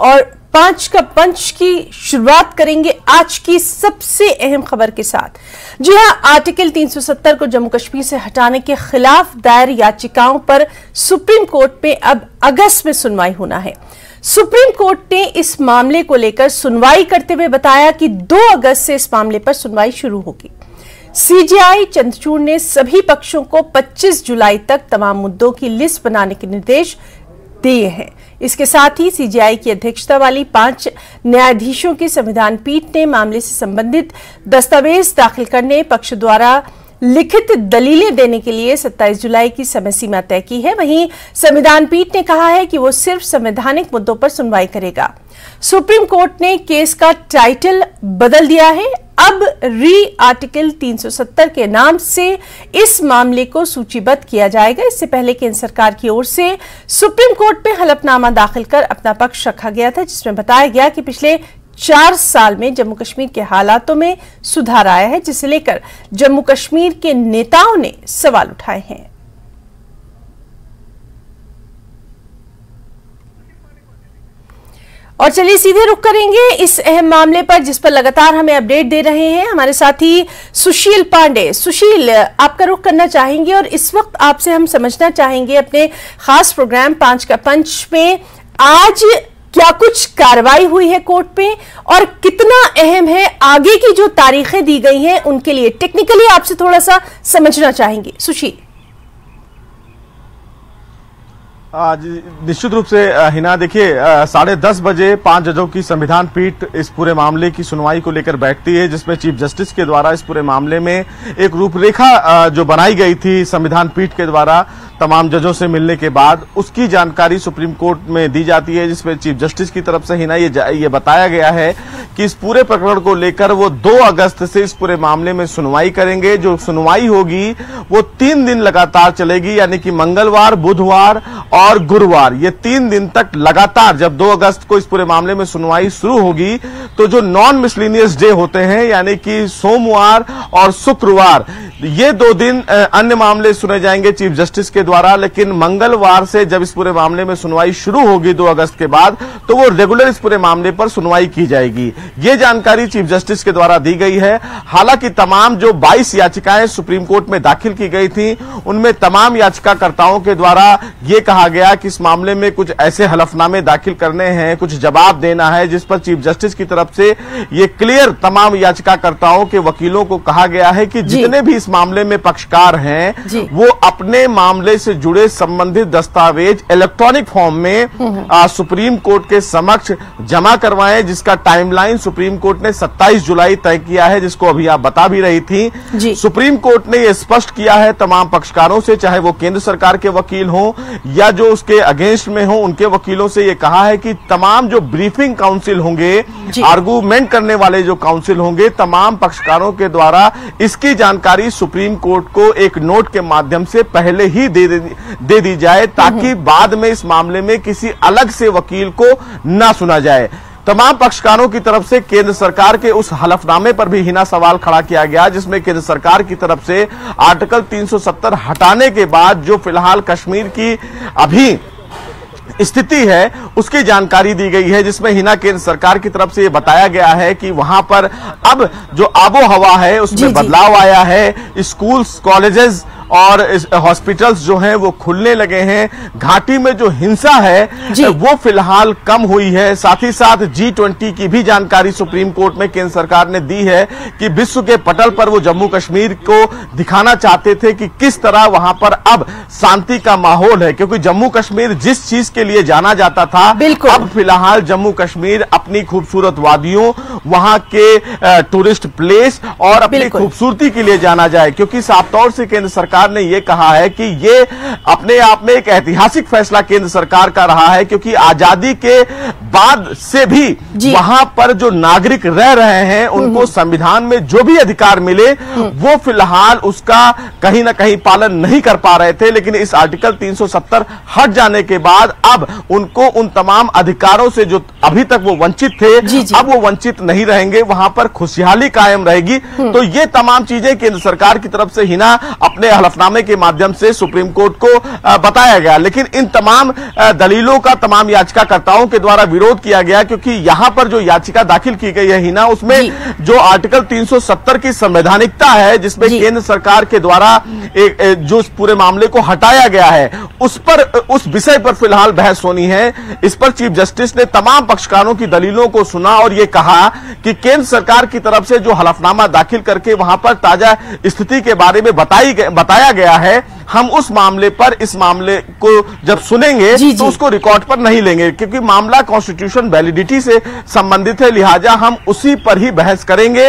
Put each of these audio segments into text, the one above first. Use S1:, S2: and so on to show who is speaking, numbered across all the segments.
S1: और 5 का पंच की शुरुआत करेंगे आज की सबसे अहम खबर के साथ। जी हां, आर्टिकल 370 को जम्मू कश्मीर से हटाने के खिलाफ दायर याचिकाओं पर सुप्रीम कोर्ट में अब अगस्त में सुनवाई होना है। सुप्रीम कोर्ट ने इस मामले को लेकर सुनवाई करते हुए बताया कि 2 अगस्त से इस मामले पर सुनवाई शुरू होगी। सीजेआई चंद्रचूड़ ने सभी पक्षों को 25 जुलाई तक तमाम मुद्दों की लिस्ट बनाने के निर्देश दिए हैं। इसके साथ ही सीजेआई की अध्यक्षता वाली 5 न्यायाधीशों की संविधान पीठ ने मामले से संबंधित दस्तावेज दाखिल करने, पक्ष द्वारा लिखित दलीलें देने के लिए 27 जुलाई की समय सीमा तय की है। वहीं संविधान पीठ ने कहा है कि वो सिर्फ संवैधानिक मुद्दों पर सुनवाई करेगा। सुप्रीम कोर्ट ने केस का टाइटल बदल दिया है। अब आर्टिकल 370 के नाम से इस मामले को सूचीबद्ध किया जाएगा। इससे पहले केंद्र सरकार की ओर से सुप्रीम कोर्ट में हलफनामा दाखिल कर अपना पक्ष रखा गया था, जिसमें बताया गया कि पिछले 4 साल में जम्मू कश्मीर के हालातों में सुधार आया है, जिसे लेकर जम्मू कश्मीर के नेताओं ने सवाल उठाए हैं। और चलिए सीधे रुख करेंगे इस अहम मामले पर, जिस पर लगातार हमें अपडेट दे रहे हैं हमारे साथी सुशील पांडे। सुशील, आपका रुख करना चाहेंगे और इस वक्त आपसे हम समझना चाहेंगे अपने खास प्रोग्राम 5 का पंच में आज क्या कुछ कार्रवाई हुई है कोर्ट पे और कितना अहम है आगे की जो तारीखें दी गई हैं उनके लिए। टेक्निकली आपसे थोड़ा सा समझना चाहेंगे सुशील।
S2: निश्चित रूप से हिना, देखिए 10:30 बजे 5 जजों की संविधान पीठ इस पूरे मामले की सुनवाई को लेकर बैठती है, जिसमें चीफ जस्टिस के द्वारा इस पूरे मामले में एक रूपरेखा जो बनाई गई थी संविधान पीठ के द्वारा तमाम जजों से मिलने के बाद, उसकी जानकारी सुप्रीम कोर्ट में दी जाती है, जिसमें चीफ जस्टिस की तरफ से हिना ये बताया गया है कि इस पूरे प्रकरण को लेकर वो 2 अगस्त से इस पूरे मामले में सुनवाई करेंगे। जो सुनवाई होगी वो 3 दिन लगातार चलेगी, यानी कि मंगलवार, बुधवार और गुरुवार, ये 3 दिन तक लगातार। जब 2 अगस्त को इस पूरे मामले में सुनवाई शुरू होगी तो जो नॉन मिसलिनियस डे होते हैं, यानी कि सोमवार और शुक्रवार, ये 2 दिन अन्य मामले सुने जाएंगे चीफ जस्टिस के द्वारा। लेकिन मंगलवार से जब इस पूरे मामले में सुनवाई शुरू होगी 2 अगस्त के बाद, तो वो रेगुलर इस पूरे मामले पर सुनवाई की जाएगी। ये जानकारी चीफ जस्टिस के द्वारा दी गई है। हालांकि तमाम जो 22 याचिकाएं सुप्रीम कोर्ट में दाखिल की गई थी, उनमें तमाम याचिकाकर्ताओं के द्वारा ये कहा गया कि इस मामले में कुछ ऐसे हलफनामे दाखिल करने हैं, कुछ जवाब देना है, जिस पर चीफ जस्टिस की तरफ से ये क्लियर तमाम याचिकाकर्ताओं के वकीलों को कहा गया है कि जितने भी इस मामले में पक्षकार हैं वो अपने मामले से जुड़े संबंधित दस्तावेज इलेक्ट्रॉनिक फॉर्म में सुप्रीम कोर्ट के समक्ष जमा करवाएं, जिसका टाइमलाइन सुप्रीम कोर्ट ने 27 जुलाई तय किया है, जिसको अभी आप बता भी रही थी। सुप्रीम कोर्ट ने यह स्पष्ट किया है तमाम पक्षकारों से, चाहे वो केंद्र सरकार के वकील हों या जो उसके अगेंस्ट में हो, उनके वकीलों से ये कहा है कि तमाम जो ब्रीफिंग काउंसिल होंगे, आर्गूमेंट करने वाले जो काउंसिल होंगे, तमाम पक्षकारों के द्वारा इसकी जानकारी सुप्रीम कोर्ट को एक नोट के माध्यम से पहले ही दे दी जाए, ताकि बाद में इस मामले में किसी अलग से वकील को ना सुना जाए। तमाम पक्षकारों की तरफ से केंद्र सरकार के उस हलफनामे पर भी हिना सवाल खड़ा किया गया, जिसमें केंद्र सरकार की तरफ से आर्टिकल 370 हटाने के बाद जो फिलहाल कश्मीर की अभी स्थिति है उसकी जानकारी दी गई है, जिसमें हिना केंद्र सरकार की तरफ से ये बताया गया है कि वहां पर अब जो आबो हवा है उसमें बदलाव आया है। स्कूल्स, कॉलेजेस और हॉस्पिटल्स जो हैं वो खुलने लगे हैं। घाटी में जो हिंसा है वो फिलहाल कम हुई है। साथ ही साथ G20 की भी जानकारी सुप्रीम कोर्ट में केंद्र सरकार ने दी है कि विश्व के पटल पर वो जम्मू कश्मीर को दिखाना चाहते थे कि किस तरह वहां पर अब शांति का माहौल है, क्योंकि जम्मू कश्मीर जिस चीज के लिए जाना जाता था, अब फिलहाल जम्मू कश्मीर अपनी खूबसूरत वादियों, वहां के टूरिस्ट प्लेस और अपनी खूबसूरती के लिए जाना जाए, क्योंकि साफ तौर से केंद्र सरकार ने यह कहा है कि ये अपने आप में एक ऐतिहासिक फैसला केंद्र सरकार का रहा है, क्योंकि आजादी के बाद से भी वहां पर जो नागरिक रह रहे हैं उनको संविधान में जो भी अधिकार मिले वो फिलहाल उसका कहीं ना कहीं पालन नहीं कर पा रहे थे। लेकिन इस आर्टिकल 370 हट जाने के बाद अब उनको उन तमाम अधिकारों से जो अभी तक वो वंचित वंचित थे, अब वो वंचित नहीं रहेंगे, वहां पर खुशहाली कायम रहेगी। तो ये तमाम चीजें केंद्र सरकार की तरफ से हिना अपने हलफनामे के माध्यम से सुप्रीम कोर्ट को बताया गया। लेकिन इन तमाम दलीलों का तमाम याचिकाकर्ताओं के द्वारा विरोध किया गया, क्योंकि यहां पर जो याचिका दाखिल की गई है हिना, उसमें जो आर्टिकल 370 की संवैधानिकता है, जिसमें केंद्र सरकार के द्वारा जो इस पूरे मामले को हटाया गया है, उस विषय पर फिलहाल बहस होनी है। इस पर चीफ जस्टिस ने तमाम पक्षकारों की दलीलों को सुना और यह कहा कि केंद्र सरकार की तरफ से जो हलफनामा दाखिल करके वहां पर ताजा स्थिति के बारे में बताया गया है, हम उस मामले पर, इस मामले को जब सुनेंगे तो उसको रिकॉर्ड पर नहीं लेंगे, क्योंकि मामला कॉन्स्टिट्यूशन वैलिडिटी से संबंधित है, लिहाजा हम उसी पर ही बहस करेंगे।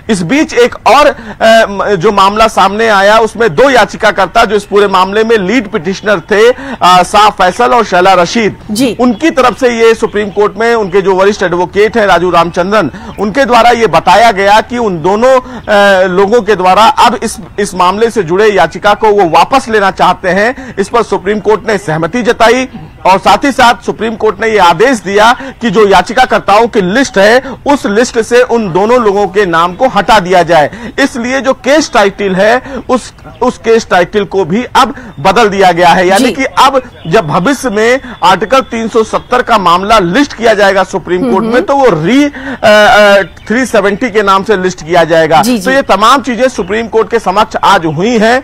S2: इस बीच एक और जो मामला सामने आया, उसमें दो याचिकाकर्ता जो इस पूरे मामले में लीड पिटिशनर थे, साफ फैसल और शैला रशीद, उनकी तरफ से ये सुप्रीम कोर्ट में उनके जो वरिष्ठ एडवोकेट हैं राजू रामचंद्रन, उनके द्वारा ये बताया गया कि उन दोनों लोगों के द्वारा अब इस मामले से जुड़े याचिका को वो वापस लेना चाहते हैं। इस पर सुप्रीम कोर्ट ने सहमति जताई और साथ ही साथ सुप्रीम कोर्ट ने यह आदेश दिया कि जो याचिकाकर्ताओं की लिस्ट है, उस लिस्ट से उन दोनों लोगों के नाम को हटा दिया जाए। इसलिए जो केस टाइटल है, उस केस टाइटल को भी अब बदल दिया गया है, यानी कि अब जब भविष्य में आर्टिकल 370 का मामला लिस्ट किया जाएगा सुप्रीम कोर्ट में, तो वो 370 के नाम से लिस्ट किया जाएगा। तो ये तमाम चीजें सुप्रीम कोर्ट के समक्ष आज हुई हैं।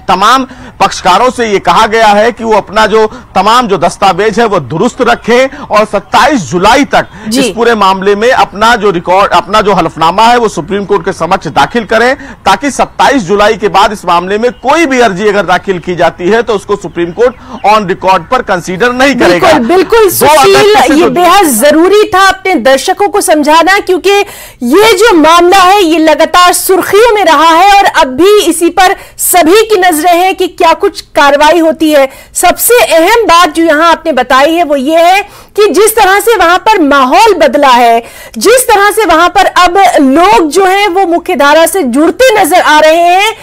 S2: तमाम पक्षकारों से यह कहा गया है कि वो अपना जो तमाम जो दस्तावेज है वो दुरुस्त रखें और 27 जुलाई तक इस पूरे मामले में अपना जो हलफनामा है वो सुप्रीम कोर्ट के समक्ष दाखिल करें, ताकि 27 जुलाई के बाद इस मामले में कोई भी अर्जी अगर दाखिल की जाती है तो उसको सुप्रीम कोर्ट ऑन रिकॉर्ड पर कंसीडर नहीं करेगा।
S1: बिल्कुल सुशील, ये बेहद जरूरी था अपने दर्शकों को समझाना, क्योंकि ये जो मामला है ये लगातार सुर्खियों में रहा है और अब भी इसी पर सभी की नजरें हैं कि क्या कुछ कार्रवाई होती है। सबसे अहम बात जो यहां आपने बताई है वो ये है कि जिस तरह से वहां पर माहौल बदला है, जिस तरह से वहां पर अब लोग जो हैं वो मुख्यधारा से जुड़ते नजर आ रहे हैं,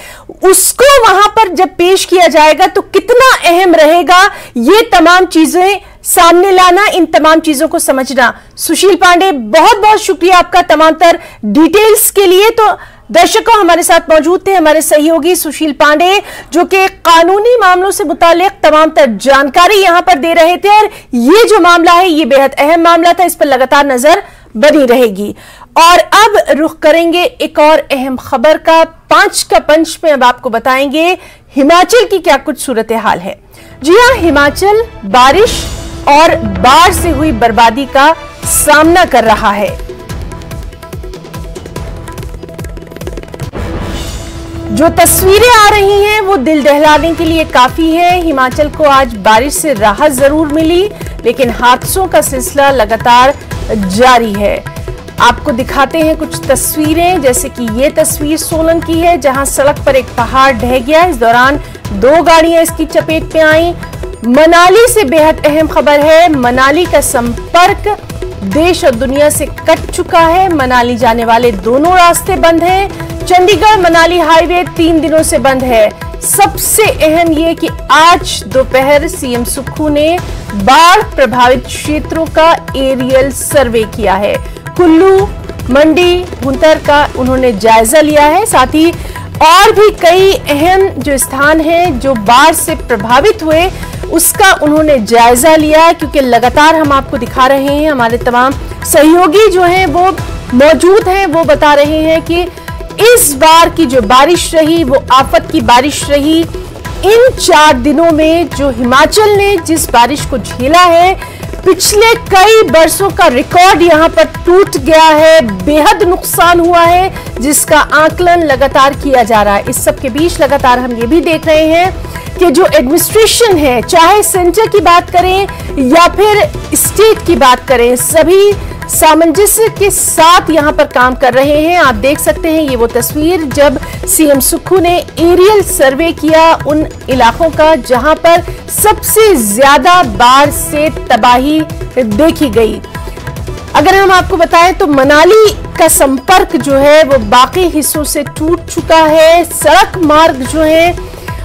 S1: उसको वहां पर जब पेश किया जाएगा तो कितना अहम रहेगा ये तमाम चीजें सामने लाना, इन तमाम चीजों को समझना। सुशील पांडे, बहुत बहुत शुक्रिया आपका तमाम तर डिटेल्स के लिए। तो दर्शकों, हमारे साथ मौजूद थे हमारे सहयोगी सुशील पांडे, जो कि कानूनी मामलों से मुताल्लिक तमाम तर जानकारी यहां पर दे रहे थे, और ये जो मामला है ये बेहद अहम मामला था, इस पर लगातार नजर बनी रहेगी। और अब रुख करेंगे एक और अहम खबर का। 5 का पंच में अब आपको बताएंगे हिमाचल की क्या कुछ सूरत हाल है। जी हां, हिमाचल बारिश और बाढ़ से हुई बर्बादी का सामना कर रहा है। जो तस्वीरें आ रही हैं वो दिल दहलाने के लिए काफी है। हिमाचल को आज बारिश से राहत जरूर मिली, लेकिन हादसों का सिलसिला लगातार जारी है। आपको दिखाते हैं कुछ तस्वीरें, जैसे कि ये तस्वीर सोलन की है, जहां सड़क पर एक पहाड़ ढह गया। इस दौरान 2 गाड़ियां इसकी चपेट में आई। मनाली से बेहद अहम खबर है। मनाली का संपर्क देश और दुनिया से कट चुका है। मनाली जाने वाले दोनों रास्ते बंद हैं। चंडीगढ़ मनाली हाईवे 3 दिनों से बंद है। सबसे अहम ये कि आज दोपहर सीएम सुक्खू ने बाढ़ प्रभावित क्षेत्रों का एरियल सर्वे किया है। कुल्लू, मंडी, भुंतर का उन्होंने जायजा लिया है। साथ ही और भी कई अहम जो स्थान हैं जो बाढ़ से प्रभावित हुए, उसका उन्होंने जायजा लिया, क्योंकि लगातार हम आपको दिखा रहे हैं, हमारे तमाम सहयोगी जो हैं वो मौजूद हैं, वो बता रहे हैं कि इस बार की जो बारिश रही वो आफत की बारिश रही। इन 4 दिनों में जो हिमाचल ने जिस बारिश को झेला है, पिछले कई बरसों का रिकॉर्ड यहां पर टूट गया है। बेहद नुकसान हुआ है, जिसका आकलन लगातार किया जा रहा है। इस सब के बीच लगातार हम ये भी देख रहे हैं कि जो एडमिनिस्ट्रेशन है, चाहे सेंटर की बात करें या फिर स्टेट की बात करें, सभी सामंजस्य के साथ यहां पर काम कर रहे हैं। आप देख सकते हैं ये वो तस्वीर जब सीएम सुक्खू ने एरियल सर्वे किया उन इलाकों का जहां पर सबसे ज्यादा बाढ़ से तबाही देखी गई। अगर हम आपको बताएं तो मनाली का संपर्क जो है वो बाकी हिस्सों से टूट चुका है। सड़क मार्ग जो है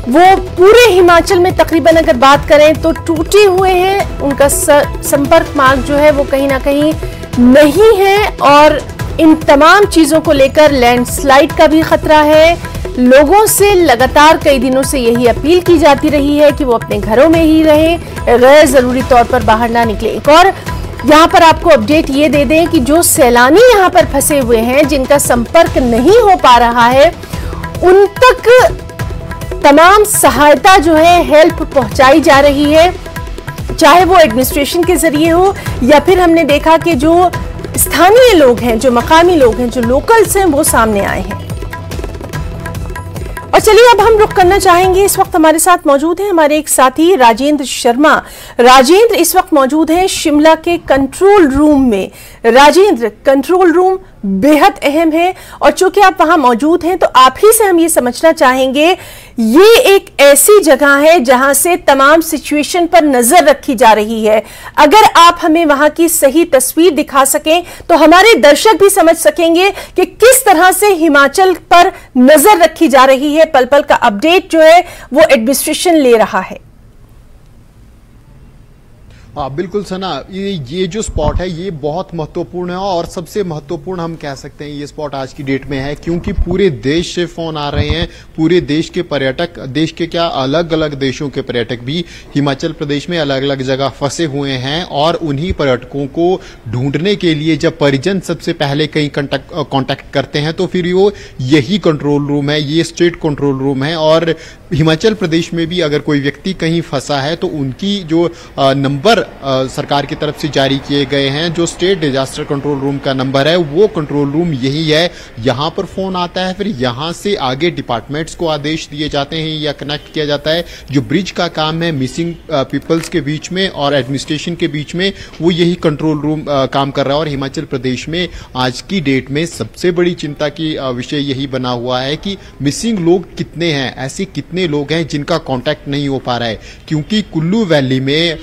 S1: वो पूरे हिमाचल में तकरीबन अगर बात करें तो टूटे हुए हैं। उनका संपर्क मार्ग जो है वो कहीं ना कहीं नहीं है और इन तमाम चीजों को लेकर लैंडस्लाइड का भी खतरा है। लोगों से लगातार कई दिनों से यही अपील की जाती रही है कि वो अपने घरों में ही रहें, गैर जरूरी तौर पर बाहर ना निकले। एक और यहाँ पर आपको अपडेट ये दे दें कि जो सैलानी यहाँ पर फंसे हुए हैं, जिनका संपर्क नहीं हो पा रहा है, उन तक तमाम सहायता जो है हेल्प पहुंचाई जा रही है, चाहे वो एडमिनिस्ट्रेशन के जरिए हो या फिर हमने देखा कि जो स्थानीय लोग हैं, जो मकामी लोग हैं, जो लोकल्स हैं, वो सामने आए हैं। और चलिए अब हम रुख करना चाहेंगे, इस वक्त हमारे साथ मौजूद हैं हमारे एक साथी राजेंद्र शर्मा। राजेंद्र इस वक्त मौजूद हैं शिमला के कंट्रोल रूम में। राजेंद्र, कंट्रोल रूम बेहद अहम है और चूंकि आप वहां मौजूद हैं तो आप ही से हम ये समझना चाहेंगे, ये एक ऐसी जगह है जहां से तमाम सिचुएशन पर नजर रखी जा रही है। अगर आप हमें वहां की सही तस्वीर दिखा सकें तो हमारे दर्शक भी समझ सकेंगे कि किस तरह से हिमाचल पर नजर रखी जा रही है, पल पल का अपडेट जो है वो एडमिनिस्ट्रेशन ले रहा है।
S3: हाँ बिल्कुल सना, ये जो स्पॉट है ये बहुत महत्वपूर्ण है और सबसे महत्वपूर्ण हम कह सकते हैं ये स्पॉट आज की डेट में है, क्योंकि पूरे देश से फोन आ रहे हैं। पूरे देश के पर्यटक, देश के क्या अलग अलग देशों के पर्यटक भी हिमाचल प्रदेश में अलग अलग जगह फंसे हुए हैं और उन्हीं पर्यटकों को ढूंढने के लिए जब परिजन सबसे पहले कहीं कांटेक्ट करते हैं तो फिर वो यही कंट्रोल रूम है, ये स्टेट कंट्रोल रूम है। और हिमाचल प्रदेश में भी अगर कोई व्यक्ति कहीं फंसा है तो उनकी जो नंबर सरकार की तरफ से जारी किए गए हैं, जो स्टेट डिजास्टर कंट्रोल रूम का नंबर है, वो कंट्रोल रूम यही है। यहां पर फोन आता है, फिर यहां से आगे डिपार्टमेंट्स को आदेश दिए जाते हैं या कनेक्ट किया जाता है। जो ब्रिज का काम है मिसिंग पीपल्स के बीच में और एडमिनिस्ट्रेशन के बीच में, वो यही कंट्रोल रूम काम कर रहा है। और हिमाचल प्रदेश में आज की डेट में सबसे बड़ी चिंता की विषय यही बना हुआ है कि मिसिंग लोग कितने हैं, ऐसे कितने लोग हैं जिनका कांटेक्ट नहीं हो पा रहा है। क्योंकि कुल्लू वैली में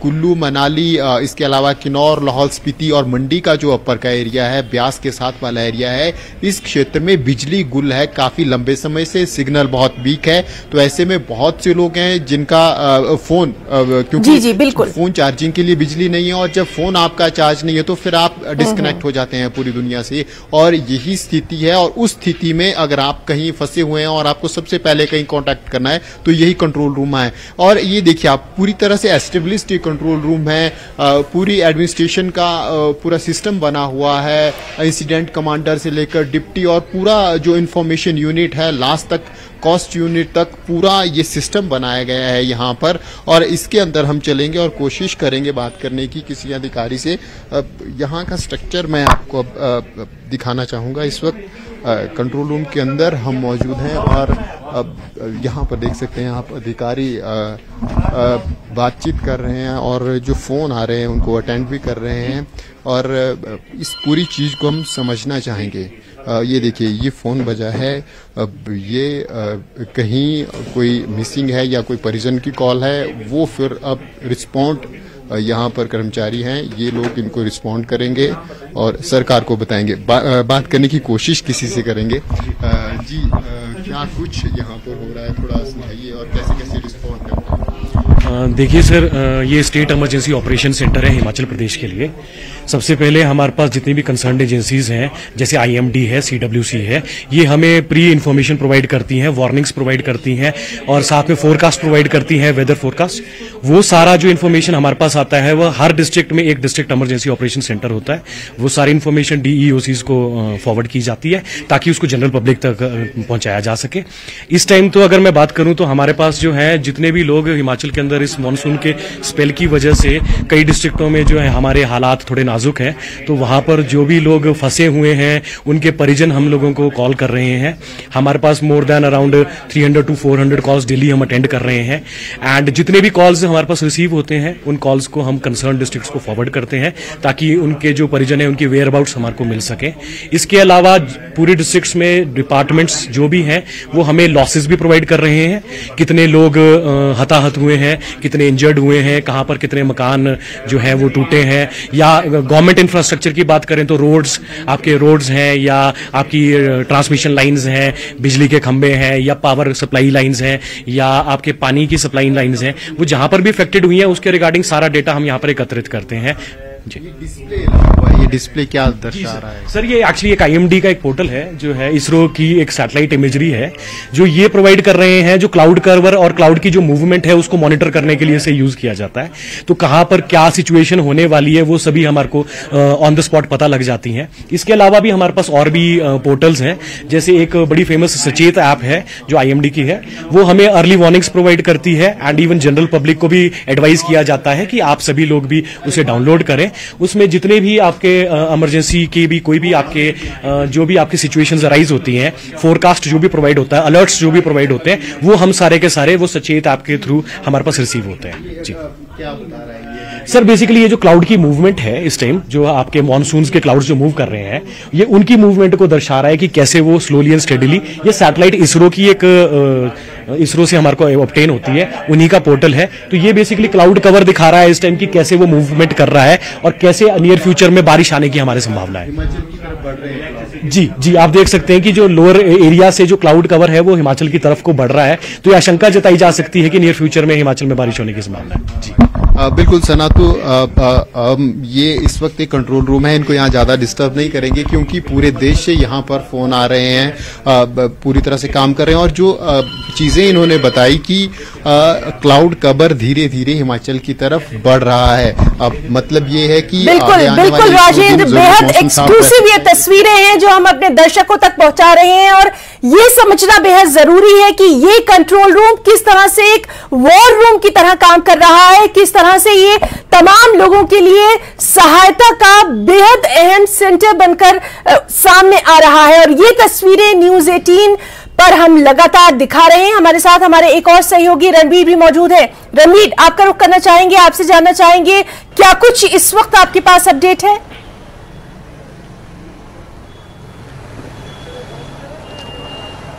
S3: कुल्लू, मनाली, इसके अलावा किन्नौर, लाहौल स्पीति और मंडी का जो अपर का एरिया है, ब्यास के साथ वाला एरिया है, इस क्षेत्र में बिजली गुल है काफी लंबे समय से, सिग्नल बहुत वीक है। तो ऐसे में बहुत से लोग हैं जिनका फोन, क्योंकि जी बिल्कुल फोन चार्जिंग के लिए बिजली नहीं है और जब फोन आपका चार्ज नहीं है तो फिर आप डिस्कनेक्ट हो जाते हैं पूरी दुनिया से। और यही स्थिति है और उस स्थिति में अगर आप कहीं फंसे हुए हैं और आपको सबसे पहले कहीं कांटेक्ट करना है तो यही कंट्रोल रूम है। और ये देखिए आप पूरी तरह से एस्टेब्लिश्ड कंट्रोल रूम है, पूरी एडमिनिस्ट्रेशन का पूरा सिस्टम बना हुआ है, इंसिडेंट कमांडर से लेकर डिप्टी और पूरा जो इंफॉर्मेशन यूनिट है लास्ट तक, कॉस्ट यूनिट तक, पूरा ये सिस्टम बनाया गया है यहाँ पर। और इसके अंदर हम चलेंगे और कोशिश करेंगे बात करने की किसी अधिकारी से। यहाँ का स्ट्रक्चर मैं आपको दिखाना चाहूँगा। इस वक्त कंट्रोल रूम के अंदर हम मौजूद हैं और यहाँ पर देख सकते हैं आप अधिकारी बातचीत कर रहे हैं और जो फ़ोन आ रहे हैं उनको अटेंड भी कर रहे हैं और इस पूरी चीज़ को हम समझना चाहेंगे। ये देखिए ये फ़ोन बजा है, ये कहीं कोई मिसिंग है या कोई परिजन की कॉल है, वो फिर अब रिस्पॉन्ड यहाँ पर कर्मचारी हैं, ये लोग इनको रिस्पॉन्ड करेंगे और सरकार को बताएंगे। बात करने की कोशिश किसी से करेंगे। जी क्या कुछ यहाँ पर हो रहा है थोड़ा समझाइए और कैसे कैसे रिस्पॉन्ड करते हैं।
S4: देखिए सर, ये स्टेट इमरजेंसी ऑपरेशन सेंटर है हिमाचल प्रदेश के लिए। सबसे पहले हमारे पास जितनी भी कंसर्न एजेंसीज हैं, जैसे IMD है, CWC है, ये हमें प्री इन्फॉर्मेशन प्रोवाइड करती हैं, वार्निंग्स प्रोवाइड करती हैं और साथ में फोरकास्ट प्रोवाइड करती हैं, वेदर फोरकास्ट। वो सारा जो इन्फॉर्मेशन हमारे पास आता है वो हर डिस्ट्रिक्ट में एक डिस्ट्रिक्ट इमरजेंसी ऑपरेशन सेंटर होता है, वो सारी इन्फॉर्मेशन DEOCs को फॉरवर्ड की जाती है ताकि उसको जनरल पब्लिक तक पहुंचाया जा सके। इस टाइम तो अगर मैं बात करूं तो हमारे पास जो है जितने भी लोग हिमाचल के अंदर इस मानसून के स्पेल की वजह से कई डिस्ट्रिक्टों में जो है हमारे हालात थोड़े नाजुक हैं, तो वहां पर जो भी लोग फंसे हुए हैं उनके परिजन हम लोगों को कॉल कर रहे हैं। हमारे पास more than around 300 to 400 calls daily हम अटेंड कर रहे हैं एंड जितने भी कॉल्स हमारे पास रिसीव होते हैं उन कॉल्स को हम कंसर्न डिस्ट्रिक्ट्स को फॉरवर्ड करते हैं ताकि उनके जो परिजन है उनकी वेयर अबाउट्स हमारे को मिल सके। इसके अलावा पूरे डिस्ट्रिक्ट्स में डिपार्टमेंट्स जो भी हैं वो हमें लॉसेस भी प्रोवाइड कर रहे हैं, कितने लोग हताहत हुए हैं, कितने इंजर्ड हुए हैं, कहां पर कितने मकान जो है वो टूटे हैं, या गवर्नमेंट इंफ्रास्ट्रक्चर की बात करें तो रोड्स, आपके रोड्स हैं या आपकी ट्रांसमिशन लाइंस हैं, बिजली के खंभे हैं या पावर सप्लाई लाइंस हैं या आपके पानी की सप्लाई लाइंस हैं, वो जहां पर भी अफेक्टेड हुई हैं उसके रिगार्डिंग सारा डेटा हम यहां पर एकत्रित करते हैं। जी।
S3: डिस्प्ले लगा हुआ है, ये डिस्प्ले क्या दर्शा रहा है?
S4: सर, ये एक्चुअली एक IMD का एक पोर्टल है, जो है इसरो की एक सैटेलाइट इमेजरी है, जो ये प्रोवाइड कर रहे हैं, जो क्लाउड कवर और क्लाउड की जो मूवमेंट है उसको मॉनिटर करने के लिए इसे यूज किया जाता है। तो कहां पर क्या सिचुएशन होने वाली है वो सभी हमारे को ऑन द स्पॉट पता लग जाती हैं। इसके अलावा भी हमारे पास और भी पोर्टल्स हैं, जैसे एक बड़ी फेमस सचेत ऐप है जो IMD की है, वो हमें अर्ली वार्निंग्स प्रोवाइड करती है एंड इवन जनरल पब्लिक को भी एडवाइस किया जाता है कि आप सभी लोग भी उसे डाउनलोड करें। उसमें जितने भी आपके इमरजेंसी की भी कोई भी आपके जो भी आपकी सिचुएशंस अराइज होती हैं, फोरकास्ट जो भी प्रोवाइड होता है, अलर्ट्स जो भी प्रोवाइड होते हैं, वो हम सारे के सारे वो सचेत ऐप के थ्रू हमारे पास रिसीव होते हैं। जी,
S3: क्या बता रहा है ये?
S4: सर बेसिकली ये जो क्लाउड की मूवमेंट है इस टाइम, जो आपके मॉनसून्स के क्लाउड्स जो मूव कर रहे हैं, ये उनकी मूवमेंट को दर्शा रहा है कि कैसे वो स्लोली एंड स्टेडीली, ये सैटेलाइट इसरो की एक इसरो से हमारे को ऑब्टेन होती है, उन्हीं का पोर्टल है। तो ये बेसिकली क्लाउड कवर दिखा रहा है इस टाइम की कैसे वो मूवमेंट कर रहा है और कैसे नियर फ्यूचर में बारिश आने की हमारी संभावना है।
S3: हिमाचल की तरफ बढ़ रहे हैं।
S4: जी जी, आप देख सकते हैं कि जो लोअर एरिया से जो क्लाउड कवर है वो हिमाचल की तरफ को बढ़ रहा है, तो ये आशंका जताई जा सकती है कि नियर फ्यूचर में हिमाचल में बारिश होने की संभावना है। जी
S3: बिल्कुल सना, तो ये इस वक्त एक कंट्रोल रूम है, इनको यहाँ ज्यादा डिस्टर्ब नहीं करेंगे क्योंकि पूरे देश से यहाँ पर फोन आ रहे हैं, पूरी तरह से काम कर रहे हैं। और जो चीजें इन्होंने बताई कि क्लाउड कवर धीरे धीरे हिमाचल की तरफ बढ़ रहा है, अब मतलब ये है कि
S1: बिल्कुल राजेंद्र, बेहद एक्सक्लूसिव ये तस्वीरें हैं जो हम अपने दर्शकों तक पहुंचा रहे हैं, और ये समझना बेहद जरूरी है कि ये कंट्रोल रूम किस तरह से एक वॉर रूम की तरह काम कर रहा है, किस तरह से ये तमाम लोगों के लिए सहायता का बेहद अहम सेंटर बनकर सामने आ रहा है। और ये तस्वीरें न्यूज़ 18 पर हम लगातार दिखा रहे हैं। हमारे साथ हमारे एक और सहयोगी रणवीर भी मौजूद है। रणवीर, आपका रुख करना चाहेंगे, आपसे जानना चाहेंगे क्या कुछ इस वक्त आपके पास अपडेट है?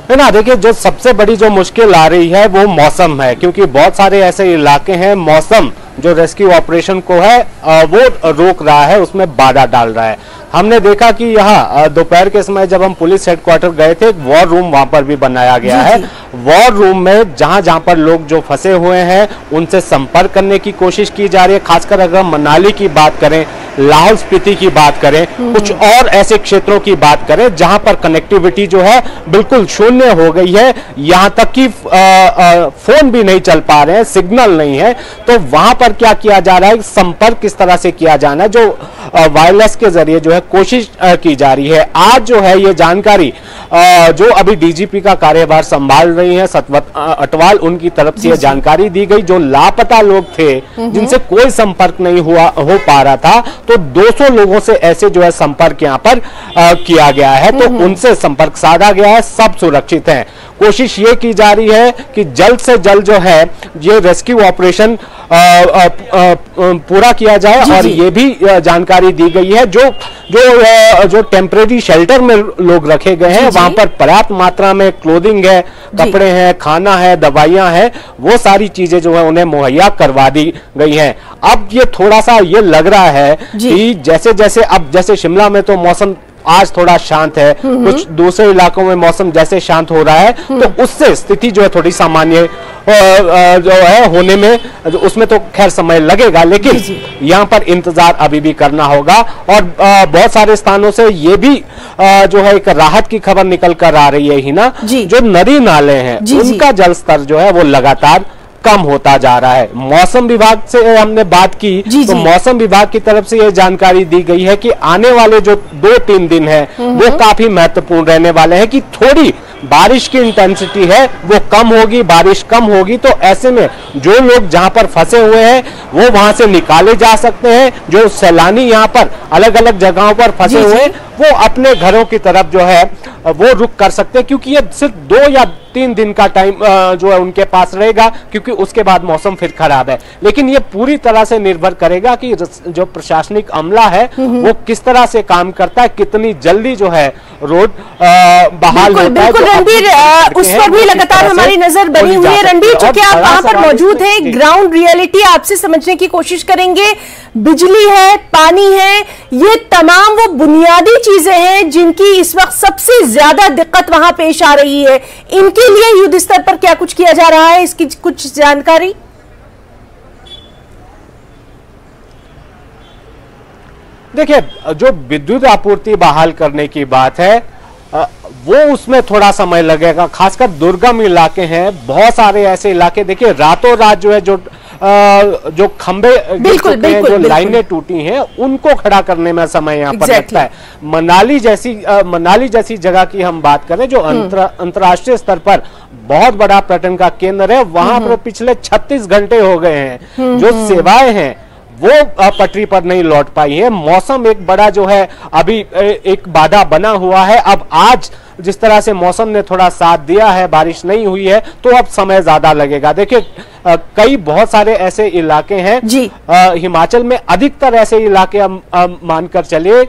S5: ना देखिए, जो सबसे बड़ी जो मुश्किल आ रही है वो मौसम है, क्योंकि बहुत सारे ऐसे इलाके हैं मौसम जो रेस्क्यू ऑपरेशन को है वो रोक रहा है, उसमें बाधा डाल रहा है। हमने देखा कि यहाँ दोपहर के समय जब हम पुलिस हेडक्वार्टर गए थे, एक वॉर रूम वहां पर भी बनाया गया है। वॉर रूम में जहां पर लोग जो फंसे हुए हैं उनसे संपर्क करने की कोशिश की जा रही है। खासकर अगर हम मनाली की बात करें, लाहौल स्पीति की बात करें, कुछ और ऐसे क्षेत्रों की बात करें जहां पर कनेक्टिविटी जो है बिल्कुल शून्य हो गई है, यहां तक कि फोन भी नहीं चल पा रहे हैं, सिग्नल नहीं है। तो वहां पर क्या किया जा रहा है, संपर्क किस तरह से किया जाना है, जो वायरलेस के जरिए जो है कोशिश की जा रही है। आज जो है ये जानकारी जो अभी डीजीपी का कार्यभार संभाल रही है सतवत अटवाल, उनकी तरफ से यह जानकारी दी गई। जो लापता लोग थे जिनसे कोई संपर्क नहीं हो पा रहा था, तो 200 लोगों से ऐसे जो है संपर्क यहाँ पर किया गया है, तो उनसे संपर्क साधा गया है, सब सुरक्षित हैं। कोशिश ये की जा रही है कि जल्द से जल्द जो है ये रेस्क्यू ऑपरेशन पूरा किया जाए। और ये भी जानकारी दी गई है जो टेम्परेरी शेल्टर में लोग रखे गए हैं, वहां पर पर्याप्त मात्रा में क्लोथिंग है, कपड़े हैं, खाना है, दवाइयां हैं, वो सारी चीजें जो है उन्हें मुहैया करवा दी गई हैं। अब ये थोड़ा सा ये लग रहा है कि जैसे जैसे अब जैसे शिमला में तो मौसम आज थोड़ा शांत है, कुछ दूसरे इलाकों में मौसम जैसे शांत हो रहा है, तो उससे स्थिति जो है थोड़ी सामान्य जो है होने में, उसमें तो खैर समय लगेगा, लेकिन यहाँ पर इंतजार अभी भी करना होगा। और बहुत सारे स्थानों से ये भी जो है एक राहत की खबर निकल कर आ रही है हिना, जो नदी नाले हैं उनका जल स्तर जो है वो लगातार कम होता जा रहा है। मौसम विभाग से हमने बात की, तो मौसम विभाग की तरफ से यह जानकारी दी गई है कि आने वाले जो 2-3 दिन है वो काफी महत्वपूर्ण रहने वाले हैं, कि थोड़ी बारिश की इंटेंसिटी है वो कम होगी, बारिश कम होगी, तो ऐसे में जो लोग जहां पर फंसे हुए हैं वो वहां से निकाले जा सकते हैं। जो सैलानी यहाँ पर अलग अलग जगहों पर फंसे हुए हैं वो अपने घरों की तरफ जो है वो रुक कर सकते हैं, क्योंकि ये सिर्फ 2 या 3 दिन का टाइम जो है उनके पास रहेगा, क्योंकि उसके बाद मौसम फिर खराब है। लेकिन ये पूरी तरह से निर्भर करेगा कि जो प्रशासनिक अमला है वो किस तरह से काम करता है, कितनी जल्दी जो है रोड बहाल होता है।
S1: रणबीर, उस पर भी लगातार हमारी नजर बनी हुई है। रणबीर, चूंकि आप वहां पर मौजूद है, ग्राउंड रियलिटी आपसे समझने की कोशिश करेंगे। बिजली है, पानी है, ये तमाम वो बुनियादी चीजें हैं जिनकी इस वक्त सबसे ज्यादा दिक्कत वहां पेश आ रही है। इनके लिए युद्ध स्तर पर क्या कुछ किया जा रहा है, इसकी कुछ जानकारी?
S5: देखिए, जो विद्युत आपूर्ति बहाल करने की बात है वो उसमें थोड़ा समय लगेगा। खासकर दुर्गम इलाके हैं, बहुत सारे ऐसे इलाके, देखिए रातों रात जो है जो खंबे जो लाइनें टूटी हैं उनको खड़ा करने में समय यहाँ पर लगता है। मनाली जैसी जगह की हम बात करें जो अंतर्राष्ट्रीय स्तर पर बहुत बड़ा पर्यटन का केंद्र है, वहां पर पिछले 36 घंटे हो गए हैं जो सेवाएं हैं वो पटरी पर नहीं लौट पाई है। मौसम एक बड़ा जो है अभी एक बाधा बना हुआ है। अब आज जिस तरह से मौसम ने थोड़ा साथ दिया है, बारिश नहीं हुई है, तो अब समय ज्यादा लगेगा। देखिए बहुत सारे ऐसे इलाके हैं जी, हिमाचल में अधिकतर ऐसे इलाके हम मानकर चले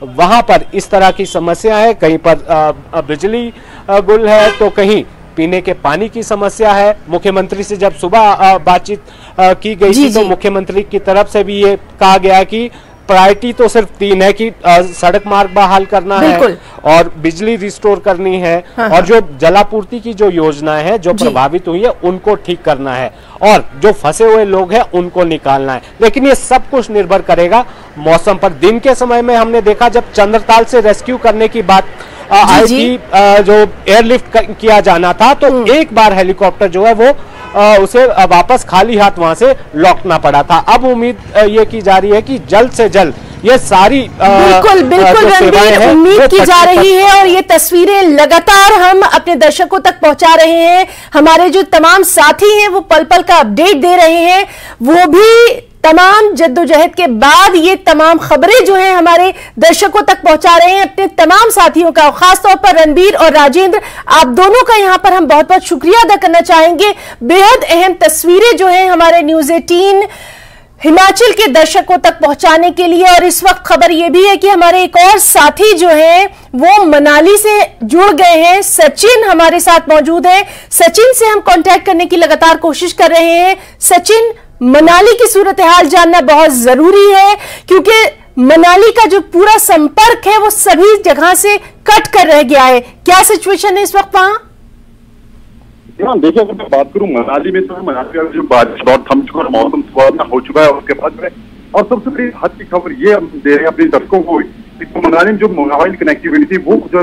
S5: वहां पर इस तरह की समस्या है। कहीं पर बिजली गुल है तो कहीं पीने के पानी की समस्या है। मुख्यमंत्री से जब सुबह बातचीत की गई थी तो मुख्यमंत्री की तरफ से भी ये कहा गया कि प्रायोरिटी तो सिर्फ 3 है कि सड़क मार्ग बहाल करना है और बिजली रिस्टोर करनी है और जो जलापूर्ति की जो योजनाएं हैं जो प्रभावित हुई है उनको ठीक करना है और जो फंसे हुए लोग हैं उनको निकालना है। लेकिन ये सब कुछ निर्भर करेगा मौसम पर। दिन के समय में हमने देखा जब चंद्रताल से रेस्क्यू करने की बात आई थी, जो एयरलिफ्ट किया जाना था, तो एक बार हेलीकॉप्टर जो है वो उसे वापस खाली हाथ वहां से लौटना पड़ा था। अब उम्मीद ये की जा रही है कि जल्द से जल्द ये सारी
S1: बिल्कुल रणबीर उम्मीद की जा रही है और ये तस्वीरें लगातार हम अपने दर्शकों तक पहुंचा रहे हैं। हमारे जो तमाम साथी हैं वो पल पल का अपडेट दे रहे हैं, वो भी तमाम जद्दोजहद के बाद ये तमाम खबरें जो हैं हमारे दर्शकों तक पहुंचा रहे हैं अपने तमाम साथियों का। खासतौर पर रणबीर और राजेंद्र, आप दोनों का यहां पर हम बहुत बहुत शुक्रिया अदा करना चाहेंगे। बेहद अहम तस्वीरें जो हैं हमारे न्यूज़ 18 हिमाचल के दर्शकों तक पहुंचाने के लिए। और इस वक्त खबर यह भी है कि हमारे एक और साथी जो हैं वो मनाली से जुड़ गए हैं। सचिन हमारे साथ मौजूद है। सचिन से हम कांटेक्ट करने की लगातार कोशिश कर रहे हैं। सचिन, मनाली की सूरत हाल जानना बहुत जरूरी है क्योंकि मनाली का जो पूरा संपर्क है वो सभी जगह से कट कर रह गया है। क्या सिचुएशन है इस वक्त वहां?
S6: देखिए, अगर मैं बात करूं मनाली में तो मनाली का जो बारिश दौर थम चुका है, मौसम सुहावना हो चुका है उसके बाद में। और सबसे बड़ी हद की खबर ये हम दे रहे हैं अपने दर्शकों को, मनाली में जो मोबाइल कनेक्टिविटी थी वो जो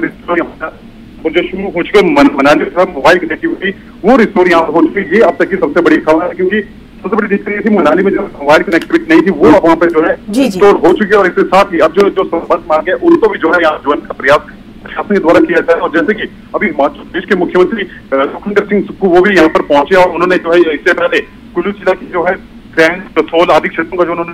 S6: शुरू हो चुके मनाली के मोबाइल कनेक्टिविटी वो रिस्टोर यहाँ हो चुकी है। ये अब तक की सबसे बड़ी खबर है क्योंकि सबसे बड़ी दिक्कत ये थी मनाली में जो मोबाइल कनेक्टिविटी नहीं थी वो अब वहाँ पे जो है रिस्टोर हो चुकी है। और इसके साथ ही अब जो संपर्क मांगे उनको भी जो है यहाँ जोड़ने का प्रयास प्रशासन के द्वारा किया जाए। और जैसे कि अभी हिमाचल प्रदेश के मुख्यमंत्री सुखविंदर सिंह सुक्खू वो भी यहाँ पर पहुंचे और उन्होंने जो है इससे पहले कुल्लू जिला की जो है कसोल आदि क्षेत्रों का जो उन्होंने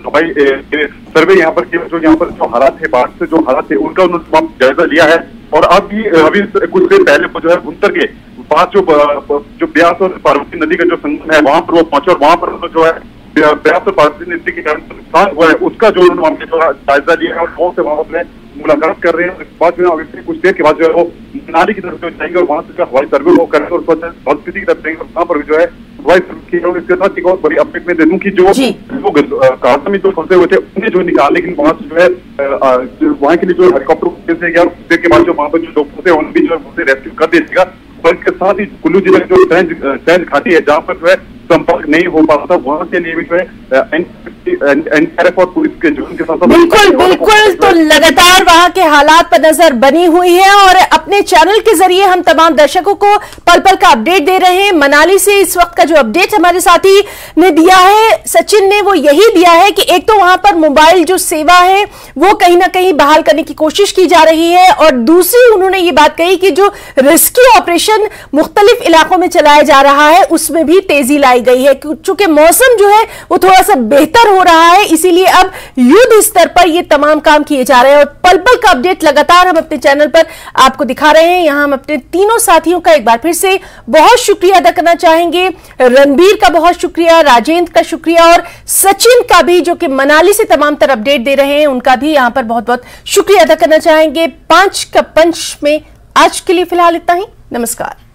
S6: सर्वे यहाँ पर किया, जो यहाँ पर जो हालात थे बाढ़ से जो हालात थे उनका उन्होंने जायजा लिया है। और अभी कुछ देर पहले जो है भुंतर के पास जो ब्यास और पार्वती नदी का जो संगम है वहां पर वो पहुंचे और वहां पर जो है ब्यास और पार्वती नदी के कारण नुकसान हुआ है उसका जो उन्होंने जायजा लिया है और गाँव से वहां पर मुलाकात कर रहे हैं। बाद में अभी कुछ देर के बाद जो है वो मनाली की तरफ जाएंगे और वहां से हवाई सर्वे वो करेंगे और स्थिति की तरफ जाएंगे और वहां पर जो है हवाई सर्वे किया। इसके साथ एक और बड़ी अपडेट में दे दूं कि जो काजा में जो फंसे हुए थे उन्हें जो निकालने के वहां से जो है वहां के लिए जो हेलीकॉप्टर से गया देर के बाद जो वहां पर जो लोग फंसे उन्हें भी जो है रेस्क्यू कर दिया। और इसके साथ ही कुल्लू जिले की जो सैंज घाटी है जहाँ पर जो है संपर्क नहीं हो पाता वहां के लिए भी जो है एनडीआरएफ और पुलिस के जवान के साथ
S1: बिल्कुल तो लगातार वहां के हालात पर नजर बनी हुई है और अपने चैनल के जरिए हम तमाम दर्शकों को पल पल का अपडेट दे रहे हैं। मनाली से इस वक्त का जो अपडेट हमारे साथी ने दिया है, सचिन ने, वो यही दिया है कि एक तो वहां पर मोबाइल जो सेवा है वो कहीं ना कहीं बहाल करने की कोशिश की जा रही है और दूसरी उन्होंने ये बात कही कि जो रेस्क्यू ऑपरेशन मुख्तलिफ इलाकों में चलाया जा रहा है उसमें भी तेजी लाई गई है। चूंकि मौसम जो है वो थोड़ा सा बेहतर हो रहा है इसीलिए अब युद्ध स्तर पर ये तमाम काम किए जा रहे हैं और पल पल का अपडेट लगातार हम अपने चैनल पर आपको दिखा रहे हैं। यहां हम अपने तीनों साथियों का एक बार फिर से बहुत शुक्रिया अदा करना चाहेंगे। रणबीर का बहुत शुक्रिया, राजेंद्र का शुक्रिया और सचिन का भी जो कि मनाली से तमाम तरह अपडेट दे रहे हैं उनका भी यहां पर बहुत बहुत शुक्रिया अदा करना चाहेंगे। 5 का पंच में आज के लिए फिलहाल इतना ही। नमस्कार।